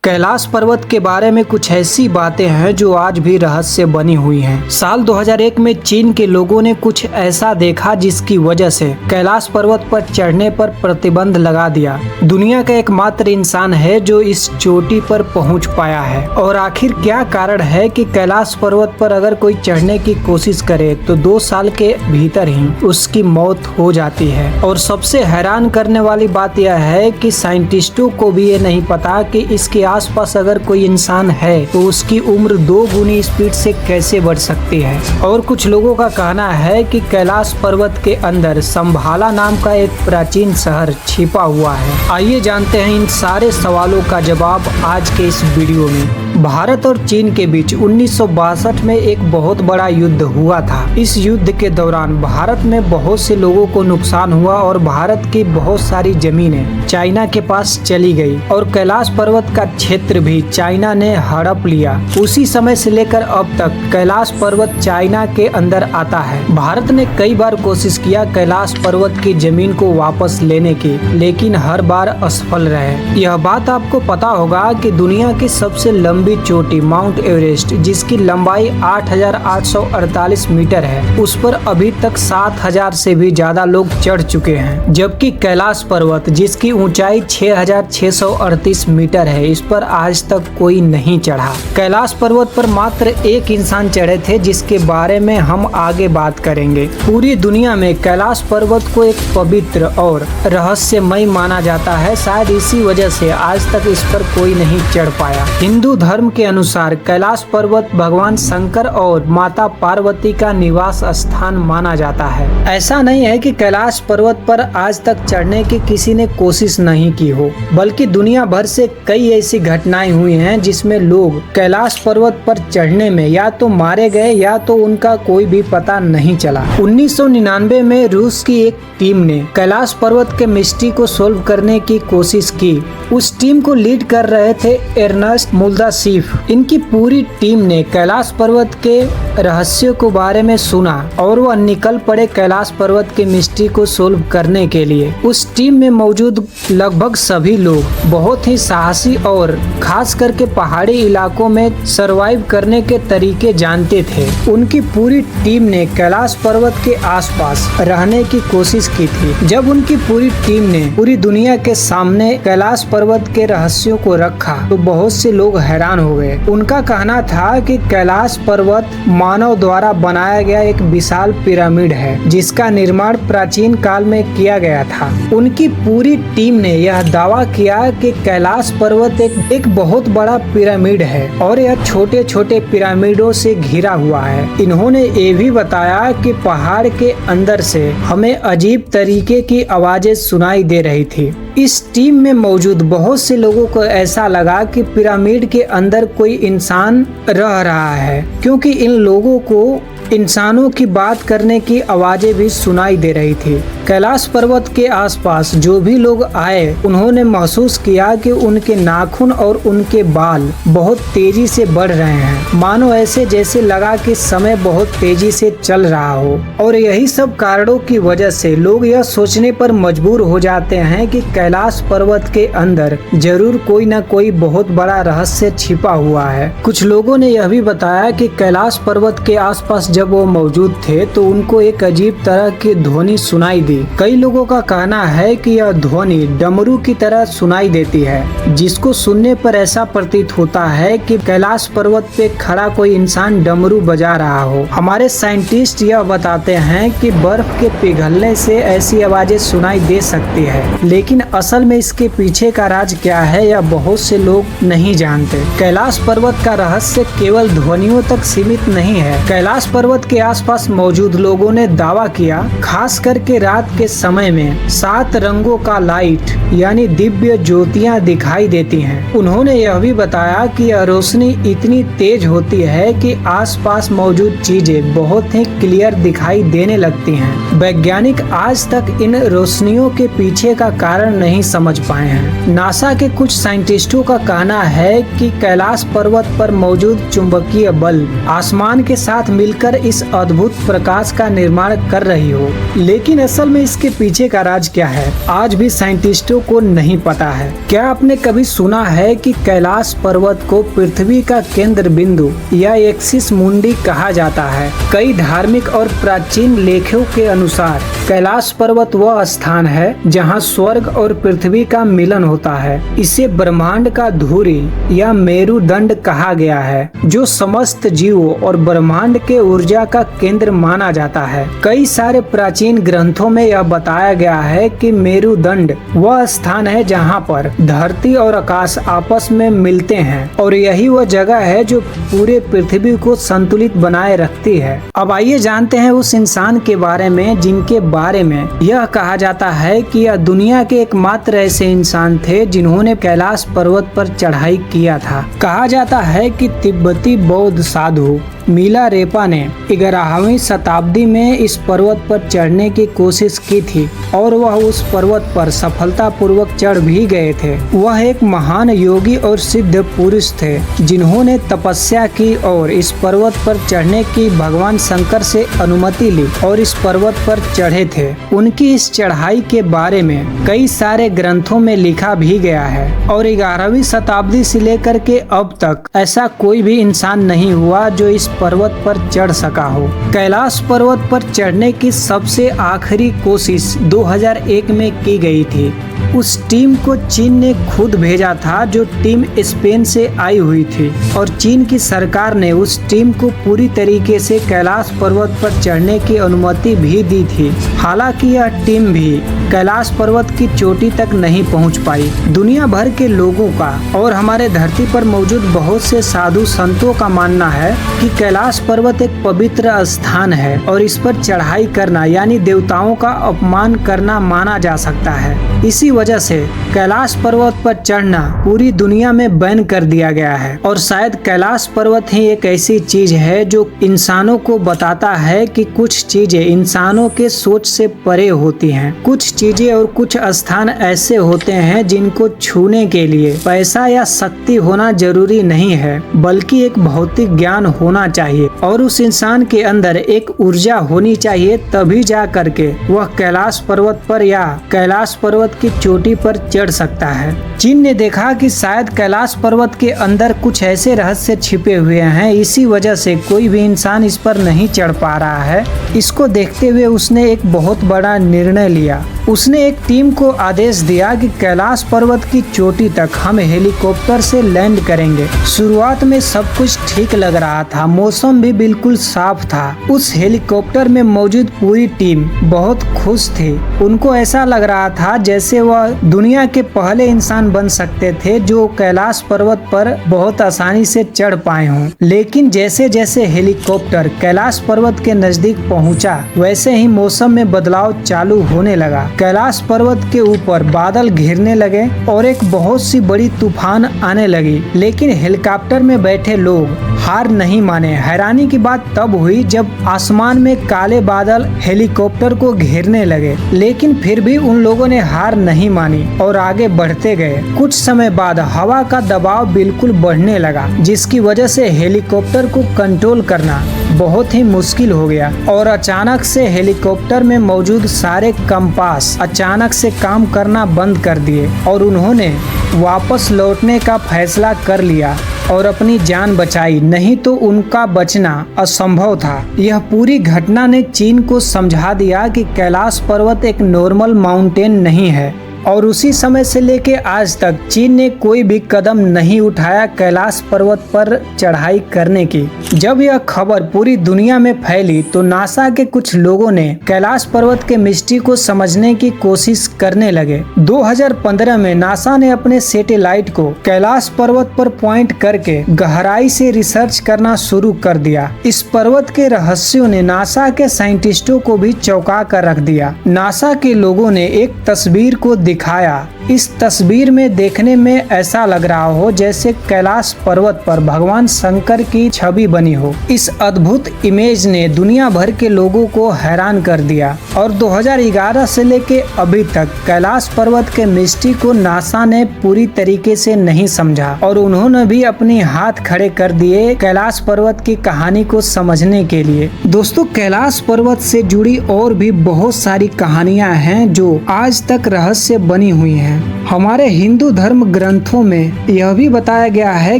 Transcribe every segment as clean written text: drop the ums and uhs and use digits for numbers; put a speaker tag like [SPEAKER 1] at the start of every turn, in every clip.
[SPEAKER 1] कैलाश पर्वत के बारे में कुछ ऐसी बातें हैं जो आज भी रहस्य बनी हुई हैं। साल 2001 में चीन के लोगों ने कुछ ऐसा देखा जिसकी वजह से कैलाश पर्वत पर चढ़ने पर प्रतिबंध लगा दिया। दुनिया का एकमात्र इंसान है जो इस चोटी पर पहुंच पाया है। और आखिर क्या कारण है कि कैलाश पर्वत पर अगर कोई चढ़ने की कोशिश करे तो 2 साल के भीतर ही उसकी मौत हो जाती है। और सबसे हैरान करने वाली बात यह है कि साइंटिस्टों को भी ये नहीं पता कि इसके आसपास अगर कोई इंसान है तो उसकी उम्र 2 गुनी स्पीड से कैसे बढ़ सकती है। और कुछ लोगों का कहना है कि कैलाश पर्वत के अंदर संभाला नाम का एक प्राचीन शहर छिपा हुआ है। आइए जानते हैं इन सारे सवालों का जवाब आज के इस वीडियो में। भारत और चीन के बीच 1962 में एक बहुत बड़ा युद्ध हुआ था। इस युद्ध के दौरान भारत में बहुत से लोगों को नुकसान हुआ और भारत की बहुत सारी जमीनें चाइना के पास चली गई और कैलाश पर्वत का क्षेत्र भी चाइना ने हड़प लिया। उसी समय से लेकर अब तक कैलाश पर्वत चाइना के अंदर आता है। भारत ने कई बार कोशिश किया कैलाश पर्वत की जमीन को वापस लेने की, लेकिन हर बार असफल रहे। यह बात आपको पता होगा कि दुनिया की सबसे लंबी चोटी माउंट एवरेस्ट, जिसकी लंबाई 8,848 मीटर है, उस पर अभी तक 7,000 से भी ज्यादा लोग चढ़ चुके हैं। जबकि कैलाश पर्वत, जिसकी ऊंचाई 6,638 मीटर है, इस पर आज तक कोई नहीं चढ़ा। कैलाश पर्वत पर मात्र एक इंसान चढ़े थे, जिसके बारे में हम आगे बात करेंगे। पूरी दुनिया में कैलाश पर्वत को एक पवित्र और रहस्यमय माना जाता है। शायद इसी वजह से आज तक इस पर कोई नहीं चढ़ पाया। हिंदू धर्म के अनुसार कैलाश पर्वत भगवान शंकर और माता पार्वती का निवास स्थान माना जाता है। ऐसा नहीं है कि कैलाश पर्वत पर आज तक चढ़ने की किसी ने कोशिश नहीं की हो, बल्कि दुनिया भर से कई ऐसी घटनाएं हुई हैं जिसमें लोग कैलाश पर्वत पर चढ़ने में या तो मारे गए या तो उनका कोई भी पता नहीं चला। 1999 में रूस की एक टीम ने कैलाश पर्वत के मिस्ट्री को सोल्व करने की कोशिश की। उस टीम को लीड कर रहे थे एर्नेस्ट मुल्दासीफ। इनकी पूरी टीम ने कैलाश पर्वत के रहस्यों के बारे में सुना और वह निकल पड़े कैलाश पर्वत के मिस्ट्री को सोल्व करने के लिए। उस टीम में मौजूद लगभग सभी लोग बहुत ही साहसी और खास करके पहाड़ी इलाकों में सरवाइव करने के तरीके जानते थे। उनकी पूरी टीम ने कैलाश पर्वत के आसपास रहने की कोशिश की थी। जब उनकी पूरी टीम ने पूरी दुनिया के सामने कैलाश पर्वत के रहस्यों को रखा तो बहुत से लोग हैरान हो गए। उनका कहना था कि कैलाश पर्वत मानव द्वारा बनाया गया एक विशाल पिरामिड है, जिसका निर्माण प्राचीन काल में किया गया था। उनकी पूरी टीम ने यह दावा किया कि कैलाश पर्वत एक बहुत बड़ा पिरामिड है और यह छोटे छोटे पिरामिडों से घिरा हुआ है। इन्होंने ये भी बताया कि पहाड़ के अंदर से हमें अजीब तरीके की आवाजें सुनाई दे रही थी। इस टीम में मौजूद बहुत से लोगों को ऐसा लगा कि पिरामिड के अंदर कोई इंसान रह रहा है, क्योंकि इन लोगों को इंसानों की बात करने की आवाजें भी सुनाई दे रही थी। कैलाश पर्वत के आसपास जो भी लोग आए उन्होंने महसूस किया कि उनके नाखून और उनके बाल बहुत तेजी से बढ़ रहे हैं, मानो ऐसे जैसे लगा कि समय बहुत तेजी से चल रहा हो। और यही सब कारणों की वजह से लोग यह सोचने पर मजबूर हो जाते हैं कि कैलाश पर्वत के अंदर जरूर कोई न कोई बहुत बड़ा रहस्य छिपा हुआ है। कुछ लोगों ने यह भी बताया कि कैलाश पर्वत के आसपास जब वो मौजूद थे तो उनको एक अजीब तरह की ध्वनि सुनाई दी। कई लोगों का कहना है कि यह ध्वनि डमरू की तरह सुनाई देती है, जिसको सुनने पर ऐसा प्रतीत होता है कि कैलाश पर्वत पे खड़ा कोई इंसान डमरू बजा रहा हो। हमारे साइंटिस्ट यह बताते हैं कि बर्फ के पिघलने से ऐसी आवाजें सुनाई दे सकती है, लेकिन असल में इसके पीछे का राज क्या है यह बहुत से लोग नहीं जानते। कैलाश पर्वत का रहस्य केवल ध्वनियों तक सीमित नहीं है। कैलाश पर्वत के आसपास मौजूद लोगों ने दावा किया, खास करके रात के समय में 7 रंगों का लाइट यानी दिव्य ज्योतियां दिखाई देती हैं। उन्होंने यह भी बताया कि यह रोशनी इतनी तेज होती है कि आसपास मौजूद चीजें बहुत ही क्लियर दिखाई देने लगती हैं। वैज्ञानिक आज तक इन रोशनियों के पीछे का कारण नहीं समझ पाए हैं। नासा के कुछ साइंटिस्टों का कहना है कि कैलाश पर्वत पर मौजूद चुंबकीय बल आसमान के साथ मिलकर इस अद्भुत प्रकाश का निर्माण कर रही हो। लेकिन असल में इसके पीछे का राज क्या है, आज भी साइंटिस्टों को नहीं पता है। क्या आपने कभी सुना है कि कैलाश पर्वत को पृथ्वी का केंद्र बिंदु या एक्सिस मुंडी कहा जाता है? कई धार्मिक और प्राचीन लेखों के अनुसार कैलाश पर्वत वह स्थान है जहां स्वर्ग और पृथ्वी का मिलन होता है। इसे ब्रह्मांड का धुरी या मेरुदंड कहा गया है, जो समस्त जीवों और ब्रह्मांड के ऊर्जा का केंद्र माना जाता है। कई सारे प्राचीन ग्रंथों में यह बताया गया है कि मेरुदंड वह स्थान है जहां पर धरती और आकाश आपस में मिलते हैं और यही वह जगह है जो पूरे पृथ्वी को संतुलित बनाए रखती है। अब आइए जानते हैं उस इंसान के बारे में जिनके बारे में यह कहा जाता है कि यह दुनिया के एकमात्र ऐसे इंसान थे जिन्होंने कैलाश पर्वत पर चढ़ाई किया था। कहा जाता है कि तिब्बती बौद्ध साधु मिलारेपा ने 11वीं शताब्दी में इस पर्वत पर चढ़ने की कोशिश की थी और वह उस पर्वत पर सफलतापूर्वक चढ़ भी गए थे। वह एक महान योगी और सिद्ध पुरुष थे जिन्होंने तपस्या की और इस पर्वत पर चढ़ने की भगवान शंकर से अनुमति ली और इस पर्वत पर चढ़े थे। उनकी इस चढ़ाई के बारे में कई सारे ग्रंथों में लिखा भी गया है और 11वीं शताब्दी से लेकर के अब तक ऐसा कोई भी इंसान नहीं हुआ जो इस पर्वत पर चढ़ सका हो। कैलाश पर्वत पर चढ़ने की सबसे आखिरी कोशिश 2001 में की गई थी। उस टीम को चीन ने खुद भेजा था जो टीम स्पेन से आई हुई थी और चीन की सरकार ने उस टीम को पूरी तरीके से कैलाश पर्वत पर चढ़ने की अनुमति भी दी थी। हालांकि यह टीम भी कैलाश पर्वत की चोटी तक नहीं पहुंच पाई। दुनिया भर के लोगों का और हमारे धरती पर मौजूद बहुत से साधु संतों का मानना है कि कैलाश पर्वत एक पवित्र स्थान है और इस पर चढ़ाई करना यानी देवताओं का अपमान करना माना जा सकता है। इसी वजह से कैलाश पर्वत पर चढ़ना पूरी दुनिया में बैन कर दिया गया है और शायद कैलाश पर्वत ही एक ऐसी चीज है जो इंसानों को बताता है कि कुछ चीजें इंसानों के सोच से परे होती हैं। कुछ चीजें और कुछ स्थान ऐसे होते हैं जिनको छूने के लिए पैसा या शक्ति होना जरूरी नहीं है, बल्कि एक भौतिक ज्ञान होना चाहिए और उस इंसान के अंदर एक ऊर्जा होनी चाहिए, तभी जा करके वह कैलाश पर्वत पर या कैलाश पर्वत की चोटी पर चढ़ सकता है। चीन ने देखा कि शायद कैलाश पर्वत के अंदर कुछ ऐसे रहस्य छिपे हुए हैं, इसी वजह से कोई भी इंसान इस पर नहीं चढ़ पा रहा है। इसको देखते हुए उसने एक बहुत बड़ा निर्णय लिया। उसने एक टीम को आदेश दिया कि कैलाश पर्वत की चोटी तक हम हेलीकॉप्टर से लैंड करेंगे। शुरुआत में सब कुछ ठीक लग रहा था, मौसम भी बिल्कुल साफ था। उस हेलीकॉप्टर में मौजूद पूरी टीम बहुत खुश थी। उनको ऐसा लग रहा था जैसे वह दुनिया के पहले इंसान बन सकते थे जो कैलाश पर्वत पर बहुत आसानी से चढ़ पाए हों। लेकिन जैसे जैसे हेलीकॉप्टर कैलाश पर्वत के नजदीक पहुंचा, वैसे ही मौसम में बदलाव चालू होने लगा। कैलाश पर्वत के ऊपर बादल घिरने लगे और एक बहुत सी बड़ी तूफान आने लगी, लेकिन हेलीकॉप्टर में बैठे लोग हार नहीं माने। हैरानी की बात तब हुई जब आसमान में काले बादल हेलीकॉप्टर को घेरने लगे, लेकिन फिर भी उन लोगों ने हार नहीं मानी और आगे बढ़ते गए। कुछ समय बाद हवा का दबाव बिल्कुल बढ़ने लगा, जिसकी वजह से हेलीकॉप्टर को कंट्रोल करना बहुत ही मुश्किल हो गया और अचानक से हेलीकॉप्टर में मौजूद सारे कंपास अचानक से काम करना बंद कर दिए और उन्होंने वापस लौटने का फैसला कर लिया और अपनी जान बचाई, नहीं तो उनका बचना असंभव था। यह पूरी घटना ने चीन को समझा दिया कि कैलाश पर्वत एक नॉर्मल माउंटेन नहीं है और उसी समय से लेके आज तक चीन ने कोई भी कदम नहीं उठाया कैलाश पर्वत पर चढ़ाई करने की। जब यह खबर पूरी दुनिया में फैली तो नासा के कुछ लोगों ने कैलाश पर्वत के मिस्ट्री को समझने की कोशिश करने लगे। 2015 में नासा ने अपने सैटेलाइट को कैलाश पर्वत पर पॉइंट करके गहराई से रिसर्च करना शुरू कर दिया। इस पर्वत के रहस्यों ने नासा के साइंटिस्टों को भी चौंका कर रख दिया। नासा के लोगों ने एक तस्वीर को दिखाया। इस तस्वीर में देखने में ऐसा लग रहा हो जैसे कैलाश पर्वत पर भगवान शंकर की छवि बनी हो। इस अद्भुत इमेज ने दुनिया भर के लोगों को हैरान कर दिया और 2011 से लेके अभी तक कैलाश पर्वत के मिस्ट्री को नासा ने पूरी तरीके से नहीं समझा और उन्होंने भी अपने हाथ खड़े कर दिए कैलाश पर्वत की कहानी को समझने के लिए। दोस्तों, कैलाश पर्वत से जुड़ी और भी बहुत सारी कहानियां हैं जो आज तक रहस्य बनी हुई हैं। हमारे हिंदू धर्म ग्रंथों में यह भी बताया गया है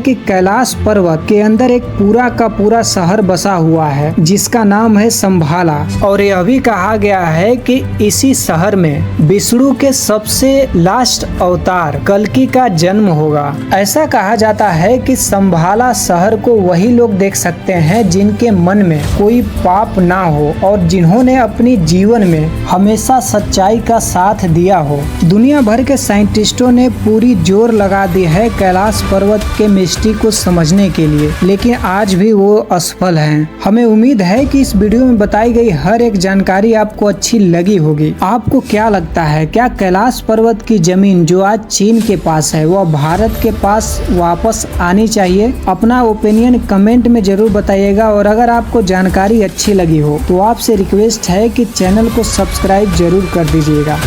[SPEAKER 1] कि कैलाश पर्वत के अंदर एक पूरा का पूरा शहर बसा हुआ है जिसका नाम है संभाला और यह भी कहा गया है कि इसी शहर में विष्णु के सबसे लास्ट अवतार कल्कि का जन्म होगा। ऐसा कहा जाता है कि संभाला शहर को वही लोग देख सकते हैं जिनके मन में कोई पाप ना हो और जिन्होंने अपनी जीवन में हमेशा सच्चाई का साथ दिया हो। दुनिया भर के साइंटिस्टों ने पूरी जोर लगा दी है कैलाश पर्वत के मिस्ट्री को समझने के लिए, लेकिन आज भी वो असफल हैं। हमें उम्मीद है कि इस वीडियो में बताई गई हर एक जानकारी आपको अच्छी लगी होगी। आपको क्या लगता है, क्या कैलाश पर्वत की जमीन जो आज चीन के पास है वह भारत के पास वापस आनी चाहिए? अपना ओपिनियन कमेंट में जरूर बताइएगा और अगर आपको जानकारी अच्छी लगी हो तो आपसे रिक्वेस्ट है कि चैनल को सब्सक्राइब जरूर कर दीजिएगा।